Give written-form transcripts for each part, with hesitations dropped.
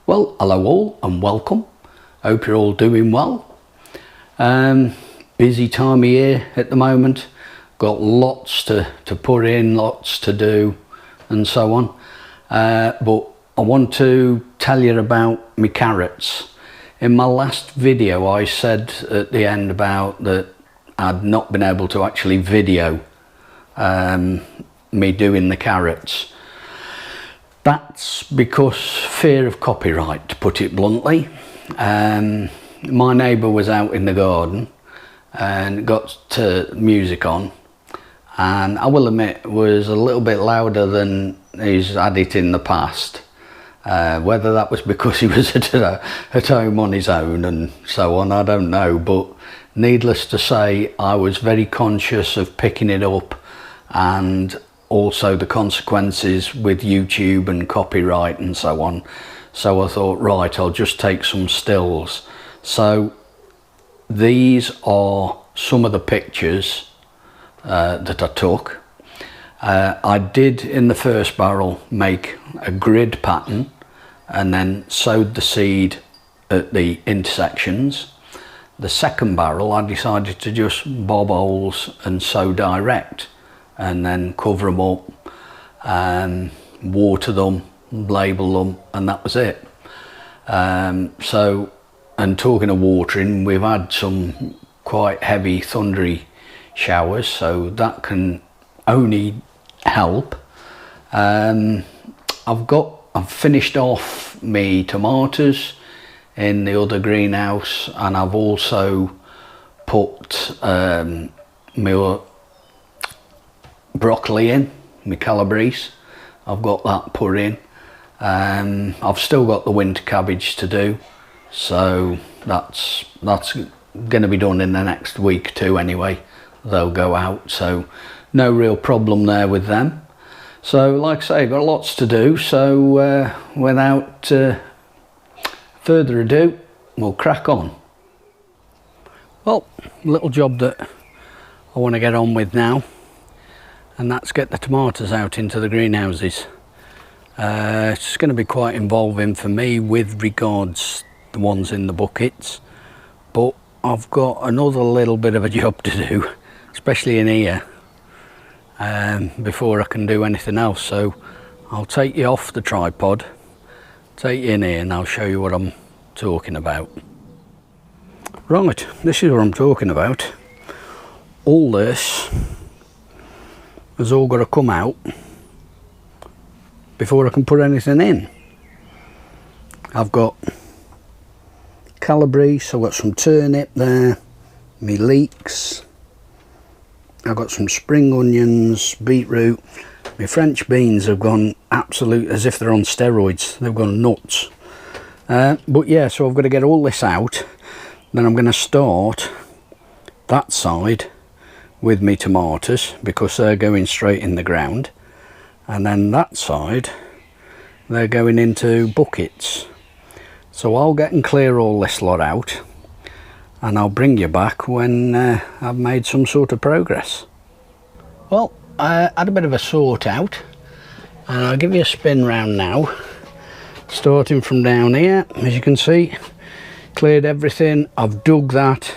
Well, hello all and welcome. Hope you're all doing well. Busy time of year at the moment. Got lots to put in, lots to do and so on. But I want to tell you about my carrots. In my last video I said at the end about that I'd not been able to actually video me doing the carrots. That's because fear of copyright, to put it bluntly. My neighbour was out in the garden and got music on, and I will admit it was a little bit louder than he's had it in the past. Whether that was because he was at home on his own and so on, I don't know, but needless to say I was very conscious of picking it up and also the consequences with YouTube and copyright and so on. So I thought, right, I'll just take some stills. So these are some of the pictures that I took. I did in the first barrel make a grid pattern and then sowed the seed at the intersections. The second barrel I decided to just bob holes and sow direct, and then cover them up and water them, label them, and that was it. And talking of watering, we've had some quite heavy thundery showers, so that can only help. I've finished off my tomatoes in the other greenhouse, and I've also put my broccoli in, my calabrese. I've got that put in. I've still got the winter cabbage to do, so that's going to be done in the next week or two anyway. They'll go out, so no real problem there with them. So like I say, got lots to do, so without further ado, we'll crack on. Well, little job that I want to get on with now, and that's get the tomatoes out into the greenhouses. It's going to be quite involving for me with regards the ones in the buckets, but I've got another little bit of a job to do, especially in here, before I can do anything else. So I'll take you off the tripod, take you in here, and I'll show you what I'm talking about. Right, this is what I'm talking about. All this has all got to come out before I can put anything in. I've got calabrese, I've got some turnip there, me leeks, I've got some spring onions, beetroot. My French beans have gone absolute as if they're on steroids. They've gone nuts. But yeah, so I've got to get all this out. Then I'm going to start that side with me tomatoes because they're going straight in the ground, and then that side they're going into buckets. So I'll get and clear all this lot out, and I'll bring you back when I've made some sort of progress. Well, I had a bit of a sort out, and I'll give you a spin round now, starting from down here. As you can see, cleared everything. I've dug that,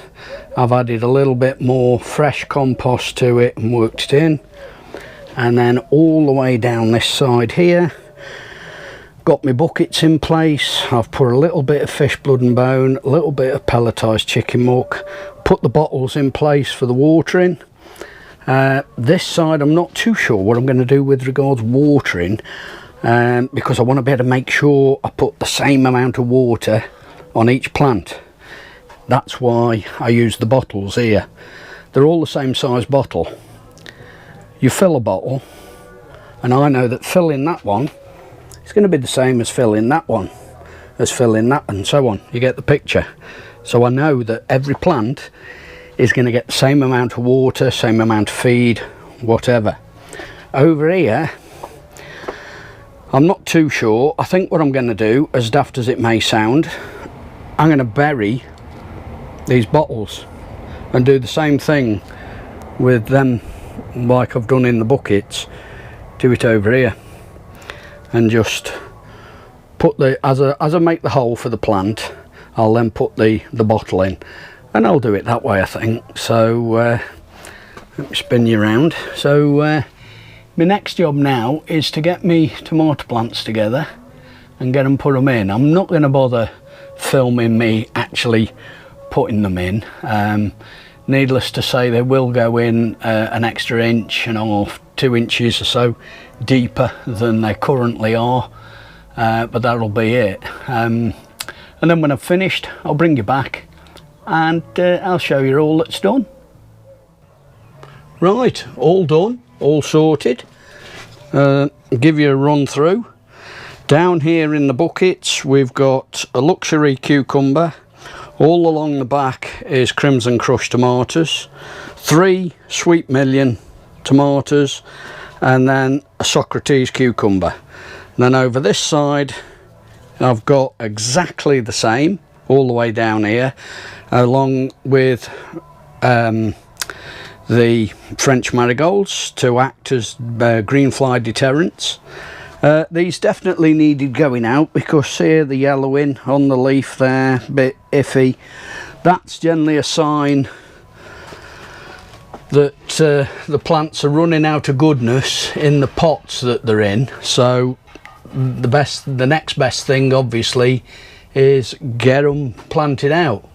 I've added a little bit more fresh compost to it and worked it in, and then all the way down this side here, got my buckets in place. I've put a little bit of fish blood and bone, a little bit of pelletized chicken muck, put the bottles in place for the watering. This side I'm not too sure what I'm going to do with regards watering, because I want to be able to make sure I put the same amount of water on each plant. That's why I use the bottles here. They're all the same size bottle. You fill a bottle, and I know that filling that one is going to be the same as filling that one, as filling that, and so on. You get the picture. So I know that every plant is going to get the same amount of water, same amount of feed, whatever. Over here, I'm not too sure. I think what I'm going to do, as daft as it may sound, I'm going to bury these bottles and do the same thing with them like I've done in the buckets. Do it over here and just put the as I make the hole for the plant, I'll then put the bottle in, and I'll do it that way, I think. So let me spin you around. So my next job now is to get me tomato plants together and get them put them in. I'm not going to bother filming me actually putting them in. Needless to say, they will go in an extra inch and a half, 2 inches or so deeper than they currently are, but that'll be it. And then when I've finished, I'll bring you back and I'll show you all that's done. Right, all done, all sorted. Give you a run through. Down here in the buckets we've got a luxury cucumber. All along the back is Crimson Crush tomatoes, 3 Sweet Million tomatoes, and then a Socrates cucumber. And then over this side I've got exactly the same all the way down here, along with the French marigolds to act as green fly deterrents. These definitely needed going out because here the yellowing on the leaf there, a bit iffy. That's generally a sign that the plants are running out of goodness in the pots that they're in. So the next best thing obviously is get them planted out.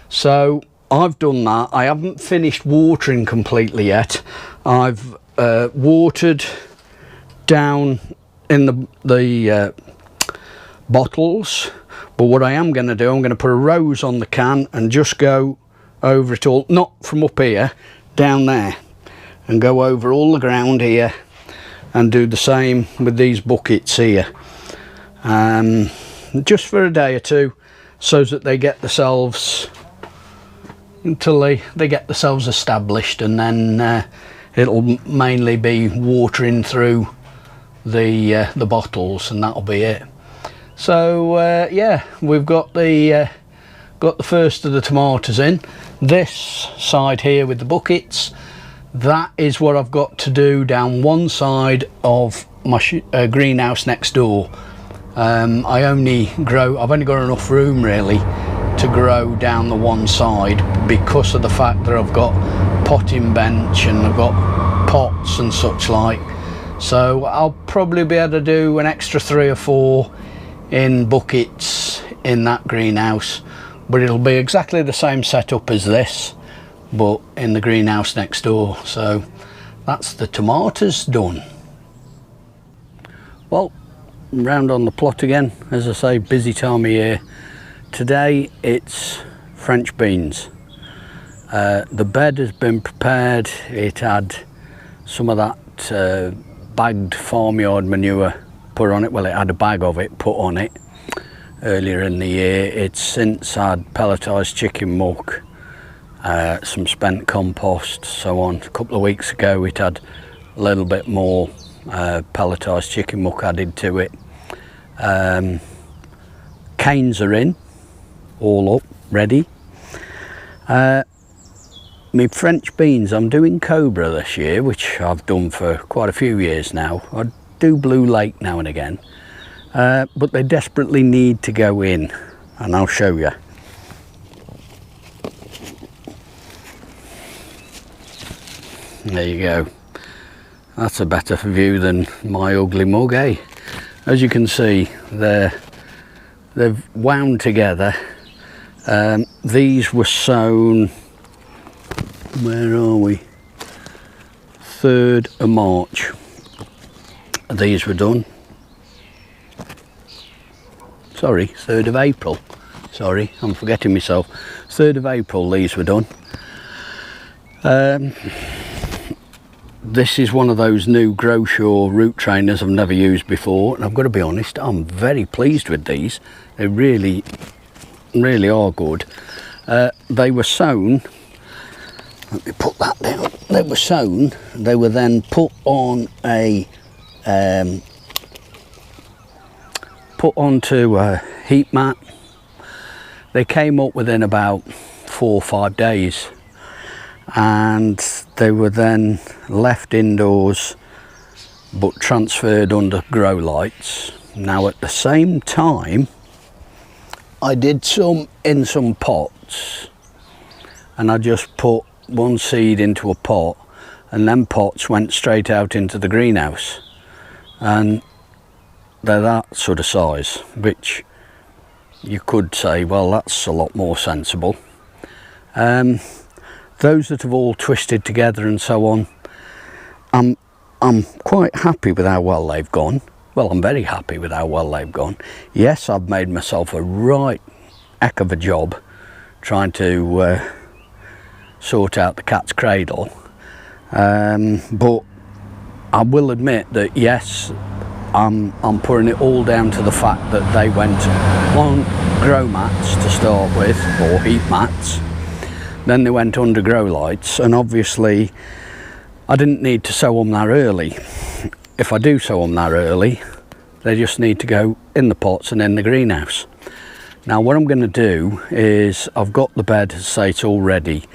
So I've done that. I haven't finished watering completely yet. I've watered down in the bottles, but what I am going to do, I'm going to put a rose on the can and just go over it all, not from up here, down there, and go over all the ground here and do the same with these buckets here, just for a day or two, so that they get themselves until they get themselves established, and then it'll mainly be watering through the bottles, and that'll be it. So yeah, we've got the first of the tomatoes in. This side here with the buckets, that is what I've got to do down one side of my greenhouse next door. I've only got enough room really to grow down the one side because of the fact that I've got potting bench and I've got pots and such like. So I'll probably be able to do an extra 3 or 4 in buckets in that greenhouse, but it'll be exactly the same setup as this, but in the greenhouse next door. So that's the tomatoes done. Well, round on the plot again, as I say, busy time of year. Today it's French beans. The bed has been prepared. It had some of that bagged farmyard manure put on it. Well, it had a bag of it put on it earlier in the year. It's since had pelletised chicken muck, some spent compost, so on. A couple of weeks ago it had a little bit more pelletised chicken muck added to it. Canes are in, all up, ready. My French beans, I'm doing Cobra this year, which I've done for quite a few years now. I do Blue Lake now and again, but they desperately need to go in, and I'll show you. There you go. That's a better view than my ugly mug, eh? As you can see, they've wound together. These were sown, where are we? 3rd of March. These were done. Sorry, 3rd of April. Sorry, I'm forgetting myself. 3rd of April these were done. This is one of those new Growshaw root trainers I've never used before, and I've got to be honest, I'm very pleased with these. They really are good. They were sown, let me put that down. They were sown, they were then put on onto a heat mat. They came up within about 4 or 5 days, and they were then left indoors but transferred under grow lights, Now at the same time, I did some in some pots, and I just put one seed into a pot, and then pots went straight out into the greenhouse, and they're that sort of size, which you could say, well, that's a lot more sensible. Those that have all twisted together and so on, I'm quite happy with how well they've gone. Well, I'm very happy with how well they've gone. Yes, I've made myself a right heck of a job trying to sort out the cat's cradle, but I will admit that yes, I'm putting it all down to the fact that they went on grow mats to start with, or heat mats, then they went under grow lights, and obviously I didn't need to sow them that early. If I do sow them that early, they just need to go in the pots and in the greenhouse. Now what I'm going to do is, I've got the bed, say it's all ready.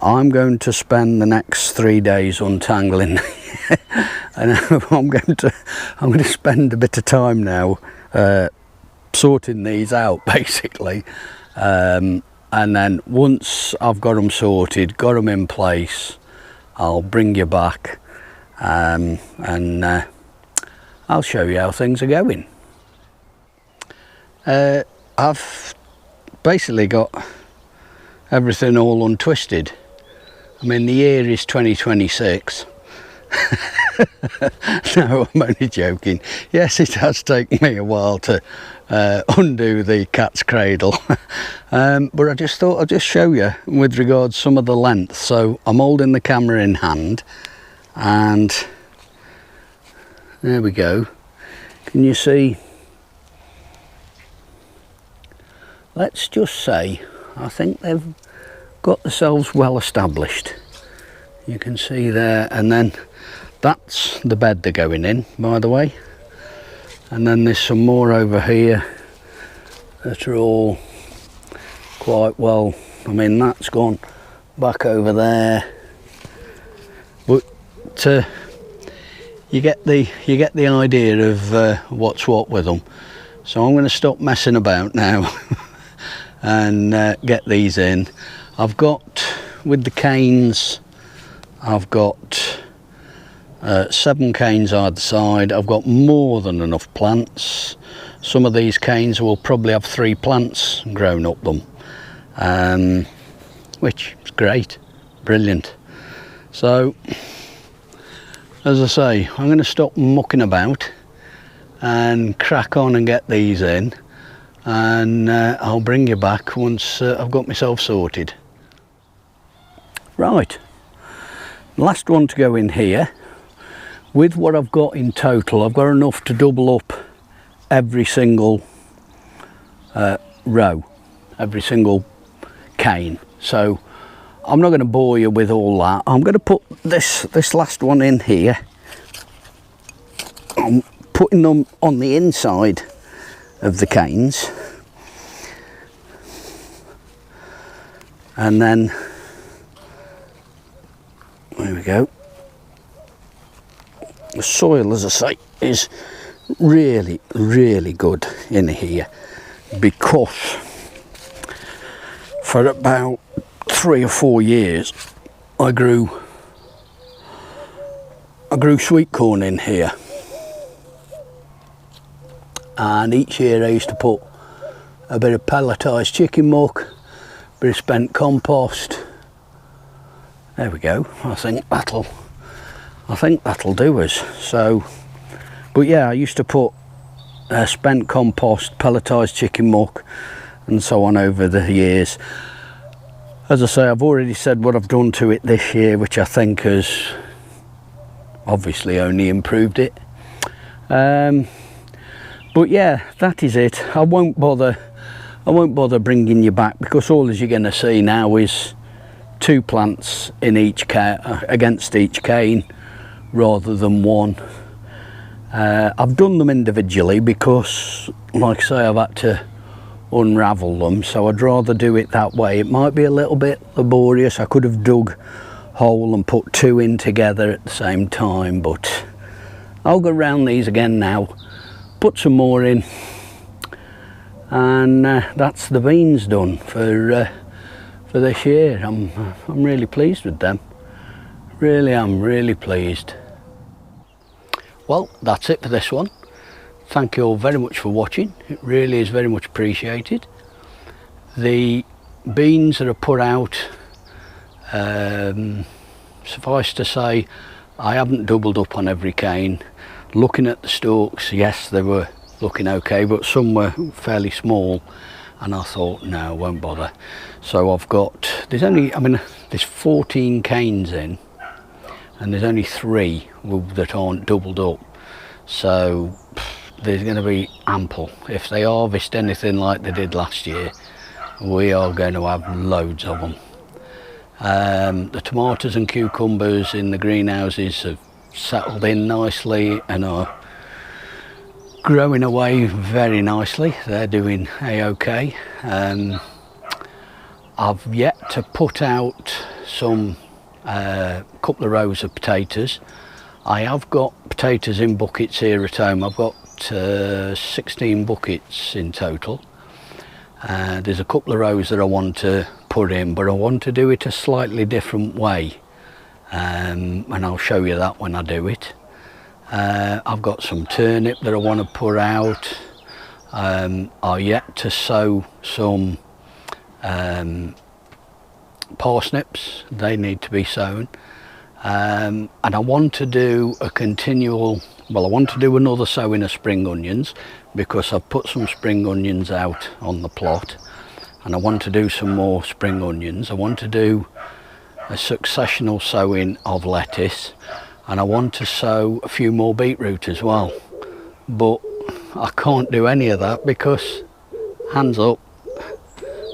I'm going to spend the next 3 days untangling and I'm going to spend a bit of time now sorting these out basically, and then once I've got them sorted, got them in place, I'll bring you back and I'll show you how things are going. I've basically got everything all untwisted. I mean, the year is 2026. No, I'm only joking. Yes, it has taken me a while to undo the cat's cradle. But I just thought I'd just show you with regards some of the length. So I'm holding the camera in hand, and there we go. Can you see? Let's just say I think they've got themselves well established. You can see there, and then that's the bed they're going in, by the way, and then there's some more over here that are all quite well. I mean, that's gone back over there, but you get the idea of what's what with them. So I'm going to stop messing about now and get these in. I've got, with the canes, I've got 7 canes either side. I've got more than enough plants. Some of these canes will probably have 3 plants grown up them, which is great, brilliant. So as I say, I'm going to stop mucking about and crack on and get these in, and I'll bring you back once I've got myself sorted. Right, last one to go in here. With what I've got in total, I've got enough to double up every single row, every single cane. So I'm not going to bore you with all that. I'm going to put this last one in here. I'm putting them on the inside of the canes, and then there we go. The soil, as I say, is really, really good in here, because for about 3 or 4 years I grew sweet corn in here, and each year I used to put a bit of pelletised chicken muck, a bit of spent compost. There we go. I think that'll do us. So, but yeah, I used to put spent compost, pelletised chicken muck and so on over the years. As I say, I've already said what I've done to it this year, which I think has obviously only improved it. But yeah, that is it. I won't bother bringing you back, because all as you're going to see now is 2 plants in each against each cane, rather than 1. I've done them individually because, like I say, I've had to unravel them, so I'd rather do it that way. It might be a little bit laborious. I could have dug a hole and put 2 in together at the same time, but I'll go round these again now put some more in, and that's the beans done for this year. I'm really pleased with them. Really am really pleased. Well, that's it for this one. Thank you all very much for watching. It really is very much appreciated. The beans that are put out, suffice to say, I haven't doubled up on every cane. Looking at the stalks, yes, they were looking okay, but some were fairly small, and I thought, no, I won't bother. So I've got, there's 14 canes in, and there's only 3 that aren't doubled up. So there's going to be ample. If they harvest anything like they did last year, we are going to have loads of them. The tomatoes and cucumbers in the greenhouses have settled in nicely and are growing away very nicely. They're doing a-okay. I've yet to put out some couple of rows of potatoes. I have got potatoes in buckets here at home. I've got 16 buckets in total. There's a couple of rows that I want to put in, but I want to do it a slightly different way, and I'll show you that when I do it. I've got some turnip that I want to put out. I've yet to sow some parsnips. They need to be sown. And I want to do a continual, well, I want to do another sowing of spring onions, because I've put some spring onions out on the plot, and I want to do some more spring onions. I want to do a successional sowing of lettuce, and I want to sow a few more beetroot as well, but I can't do any of that because, hands up,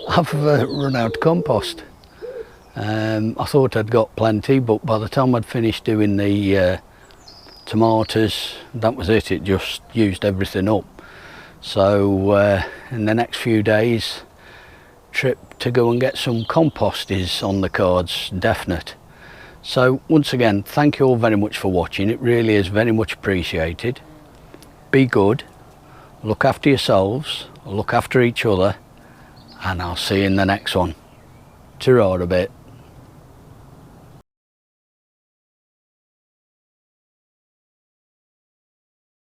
I've run out of compost. I thought I'd got plenty, but by the time I'd finished doing the tomatoes, that was it. It just used everything up. So in the next few days, trip to go and get some compost is on the cards, definite. So once again, thank you all very much for watching. It really is very much appreciated. Be good, look after yourselves, look after each other, and I'll see you in the next one. Ta-ra a bit.